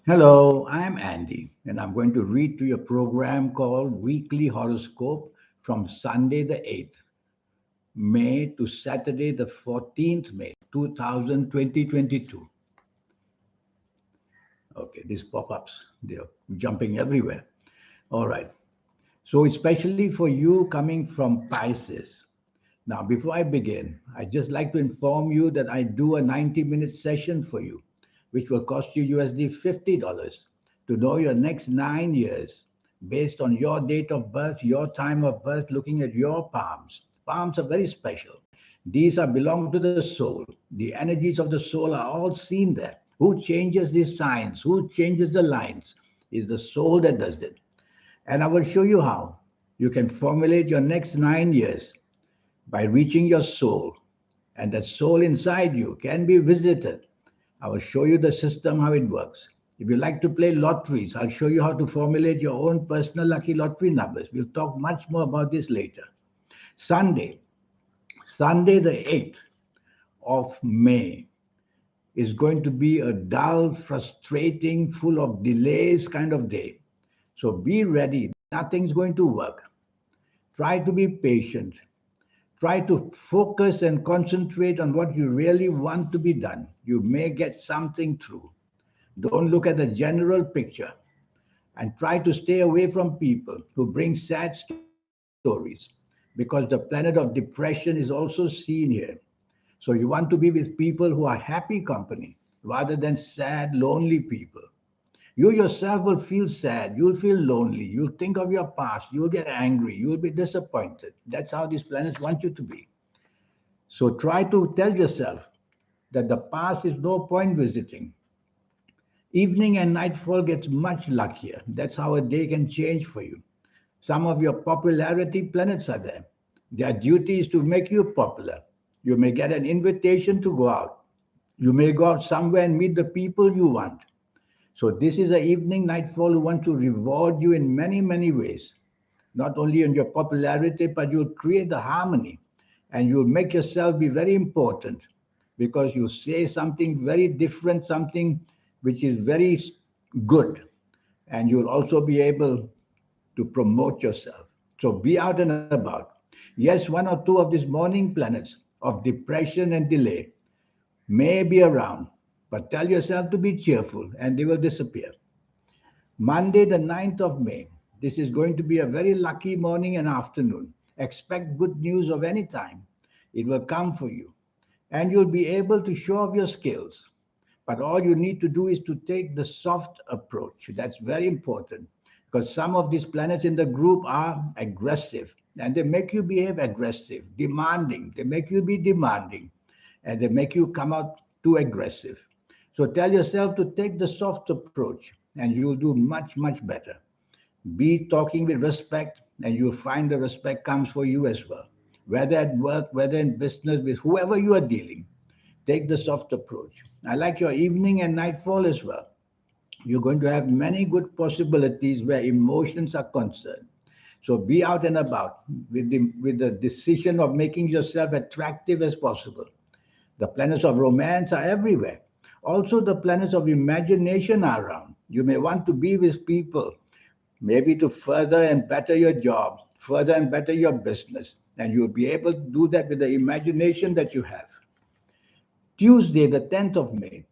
Hello, I'm Andy, and I'm going to read to you a program called Weekly Horoscope from Sunday the 8th May to Saturday the 14th May 2022. Okay, these pop ups, they're jumping everywhere. All right, so especially for you coming from Pisces. Now, before I begin, I'd just like to inform you that I do a 90-minute session for you, which will cost you USD $50 to know your next 9 years based on your date of birth, your time of birth, looking at your palms. Palms are very special. These are belong to the soul. The energies of the soul are all seen there. Who changes these signs? Who changes the lines? Is the soul that does it. And I will show you how you can formulate your next 9 years by reaching your soul, and that soul inside you can be visited. I will show you the system, how it works. If you like to play lotteries, I'll show you how to formulate your own personal lucky lottery numbers. We'll talk much more about this later. Sunday, Sunday the 8th of May is going to be a dull, frustrating, full of delays kind of day. So be ready. Nothing's going to work. Try to be patient. Try to focus and concentrate on what you really want to be done. You may get something through. Don't look at the general picture and try to stay away from people who bring sad stories because the planet of depression is also seen here. So you want to be with people who are happy company rather than sad, lonely people. You yourself will feel sad. You'll feel lonely. You'll think of your past. You'll get angry. You'll be disappointed. That's how these planets want you to be. So try to tell yourself that the past is no point visiting. Evening and nightfall gets much luckier. That's how a day can change for you. Some of your popularity planets are there. Their duty is to make you popular. You may get an invitation to go out. You may go out somewhere and meet the people you want. So this is an evening nightfall who want to reward you in many, many ways. Not only in your popularity, but you'll create the harmony and you'll make yourself be very important because you say something very different, something which is very good, and you'll also be able to promote yourself. So be out and about. Yes, one or two of these morning planets of depression and delay may be around, but tell yourself to be cheerful and they will disappear. Monday, the 9th of May. This is going to be a very lucky morning and afternoon. Expect good news of any time. It will come for you. And you'll be able to show off your skills. But all you need to do is to take the soft approach. That's very important because some of these planets in the group are aggressive and they make you behave aggressive, demanding. They make you be demanding and they make you come out too aggressive. So tell yourself to take the soft approach and you'll do much, much better. Be talking with respect and you'll find the respect comes for you as well. Whether at work, whether in business, with whoever you are dealing, take the soft approach. I like your evening and nightfall as well. You're going to have many good possibilities where emotions are concerned. So be out and about with the decision of making yourself attractive as possible. The planets of romance are everywhere. Also, the planets of imagination are around. You may want to be with people, maybe to further and better your job, further and better your business. And you'll be able to do that with the imagination that you have. Tuesday, the 10th of May,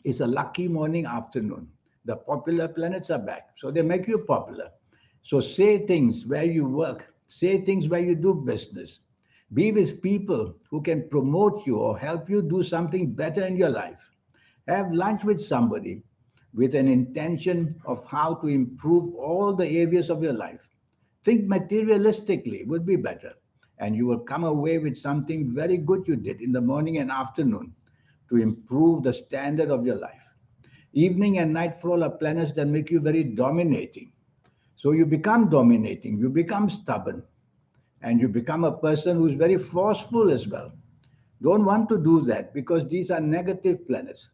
is a lucky morning afternoon. The popular planets are back, so they make you popular. So say things where you work, say things where you do business. Be with people who can promote you or help you do something better in your life. Have lunch with somebody with an intention of how to improve all the areas of your life. Think materialistically would be better, and you will come away with something very good you did in the morning and afternoon to improve the standard of your life. Evening and nightfall are planets that make you very dominating. So you become dominating, you become stubborn, and you become a person who's very forceful as well. Don't want to do that because these are negative planets.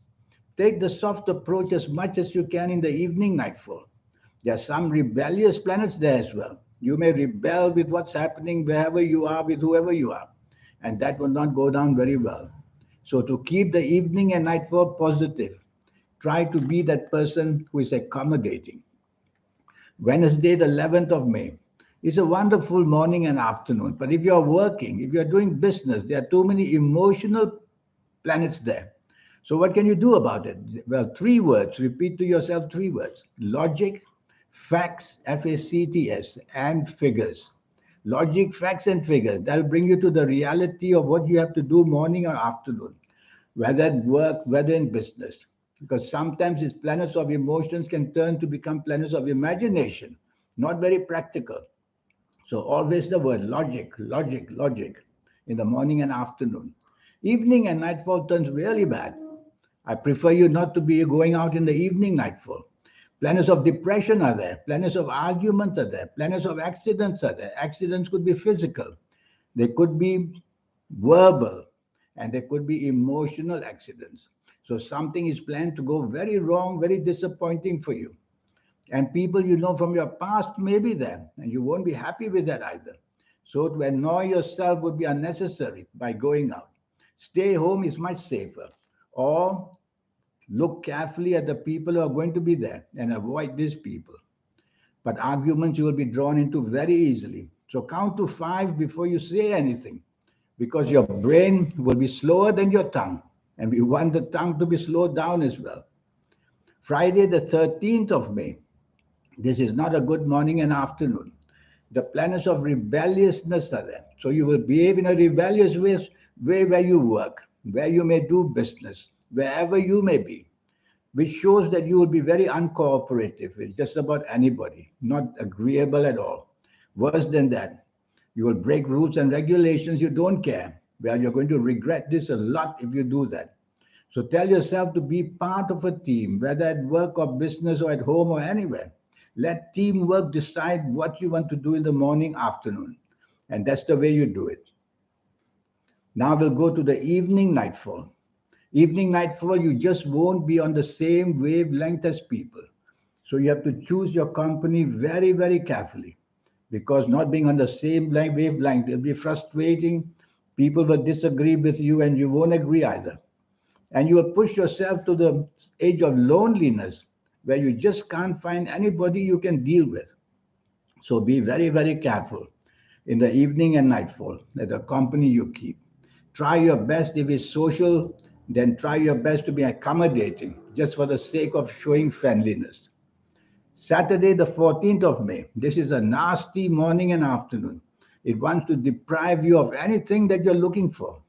Take the soft approach as much as you can in the evening nightfall. There are some rebellious planets there as well. You may rebel with what's happening wherever you are, with whoever you are, and that will not go down very well. So, to keep the evening and nightfall positive, try to be that person who is accommodating. Wednesday, the 11th of May, is a wonderful morning and afternoon. But if you're working, if you're doing business, there are too many emotional planets there. So, what can you do about it? Well, three words. Repeat to yourself three words: logic, facts, FACTS, and figures. Logic, facts, and figures. That'll bring you to the reality of what you have to do morning or afternoon, whether at work, whether in business. Because sometimes these planets of emotions can turn to become planets of imagination, not very practical. So always the word logic, logic, logic in the morning and afternoon. Evening and nightfall turns really bad. I prefer you not to be going out in the evening nightfall. Planets of depression are there. Planets of arguments are there. Planets of accidents are there. Accidents could be physical. They could be verbal, and there could be emotional accidents. So something is planned to go very wrong, very disappointing for you. And people you know from your past may be there, and you won't be happy with that either. So to annoy yourself would be unnecessary by going out. Stay home is much safer. Or look carefully at the people who are going to be there and avoid these people. But arguments you will be drawn into very easily. So count to five before you say anything, because your brain will be slower than your tongue. And we want the tongue to be slowed down as well. Friday, the 13th of May. This is not a good morning and afternoon. The planets of rebelliousness are there. So you will behave in a rebellious way where you work, where you may do business, wherever you may be, which shows that you will be very uncooperative with just about anybody, not agreeable at all. Worse than that, you will break rules and regulations you don't care. Well, you're going to regret this a lot if you do that. So tell yourself to be part of a team, whether at work or business or at home or anywhere. Let teamwork decide what you want to do in the morning, afternoon. And that's the way you do it. Now we'll go to the evening nightfall. Evening nightfall, you just won't be on the same wavelength as people. So you have to choose your company very, very carefully, because not being on the same wavelength will be frustrating. People will disagree with you and you won't agree either. And you will push yourself to the age of loneliness where you just can't find anybody you can deal with. So be very, very careful in the evening and nightfall at the company you keep. Try your best. If it's social, then try your best to be accommodating just for the sake of showing friendliness. Saturday, the 14th of May. This is a nasty morning and afternoon. It wants to deprive you of anything that you're looking for.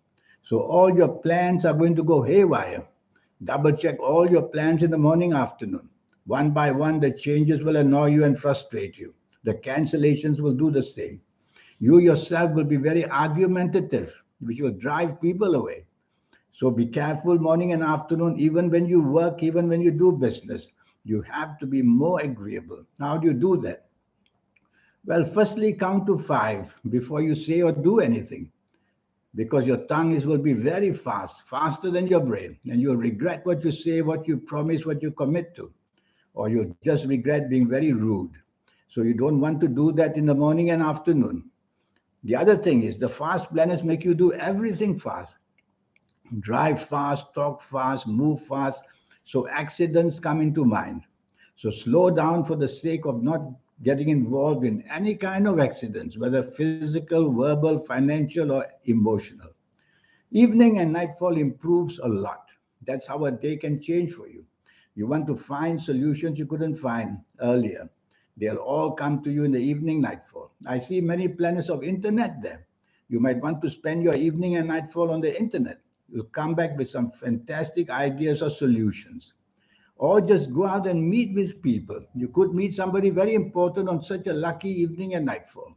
So all your plans are going to go haywire. Double check all your plans in the morning, afternoon. One by one, the changes will annoy you and frustrate you. The cancellations will do the same. You yourself will be very argumentative, which will drive people away. So be careful morning and afternoon, even when you work, even when you do business. You have to be more agreeable. How do you do that? Well, firstly, count to five before you say or do anything, because your tongue will be very fast, faster than your brain, and you'll regret what you say, what you promise, what you commit to, or you'll just regret being very rude. So you don't want to do that in the morning and afternoon. The other thing is the fast planners make you do everything fast. Drive fast, talk fast, move fast. So accidents come into mind. So slow down for the sake of not getting involved in any kind of accidents, whether physical, verbal, financial, or emotional. Evening and nightfall improves a lot. That's how a day can change for you. You want to find solutions you couldn't find earlier. They'll all come to you in the evening nightfall. I see many planets of internet there. You might want to spend your evening and nightfall on the internet. You'll come back with some fantastic ideas or solutions. Or just go out and meet with people. You could meet somebody very important on such a lucky evening and nightfall.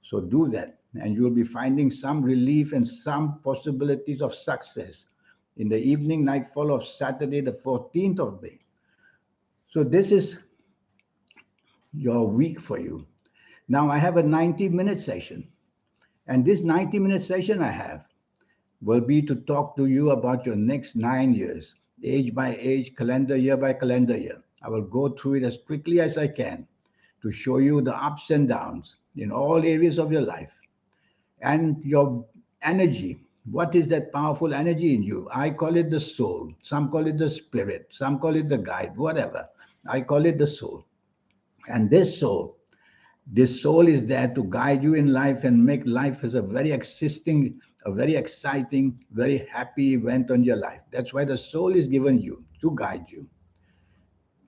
So do that, and you'll be finding some relief and some possibilities of success in the evening nightfall of Saturday, the 14th of May. So this is your week for you. Now I have a 90-minute session, and this 90-minute session I have will be to talk to you about your next 9 years, age by age, calendar year by calendar year. I will go through it as quickly as I can to show you the ups and downs in all areas of your life and your energy. What is that powerful energy in you? I call it the soul. Some call it the spirit. Some call it the guide, whatever. I call it the soul. And this soul is there to guide you in life and make life as a very existing, a very exciting, very happy event on your life. That's why the soul is given you to guide you.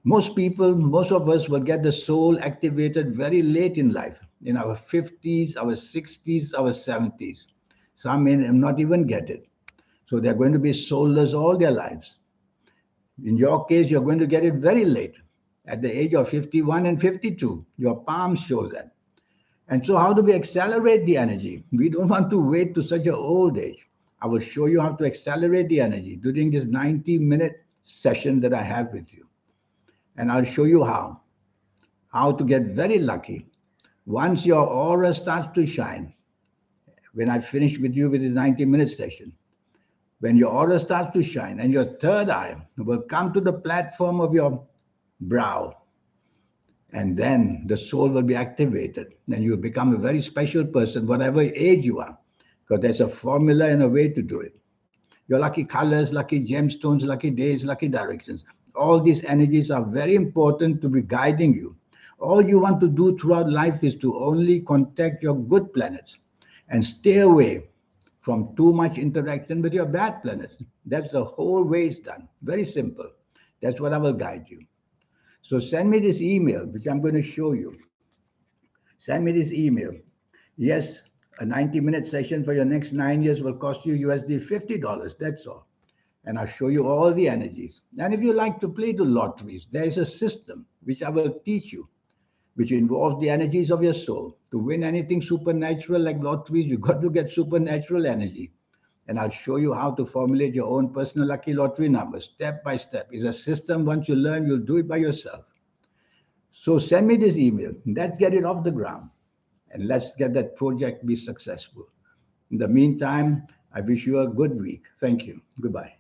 Most people, most of us will get the soul activated very late in life, in our 50s, our 60s, our 70s. Some may not even get it. So they're going to be soulless all their lives. In your case, you're going to get it very late, at the age of 51 and 52. Your palms show that. And so, how do we accelerate the energy? We don't want to wait to such an old age. I will show you how to accelerate the energy during this 90-minute session that I have with you. And I'll show you how to get very lucky. Once your aura starts to shine, when I finish with you with this 90-minute session, when your aura starts to shine and your third eye will come to the platform of your brow, and then the soul will be activated and you will become a very special person, whatever age you are, because there's a formula and a way to do it. Your lucky colors, lucky gemstones, lucky days, lucky directions. All these energies are very important to be guiding you. All you want to do throughout life is to only contact your good planets and stay away from too much interaction with your bad planets. That's the whole way it's done. Very simple. That's what I will guide you. So send me this email, which I'm going to show you. Send me this email. Yes, a 90-minute session for your next 9 years will cost you USD $50. That's all. And I'll show you all the energies. And if you like to play the lotteries, there is a system which I will teach you, which involves the energies of your soul. To win anything supernatural like lotteries, you've got to get supernatural energy. And I'll show you how to formulate your own personal lucky lottery number step by step. It's a system. Once you learn, you'll do it by yourself. So send me this email. Let's get it off the ground. And let's get that project be successful. In the meantime, I wish you a good week. Thank you. Goodbye.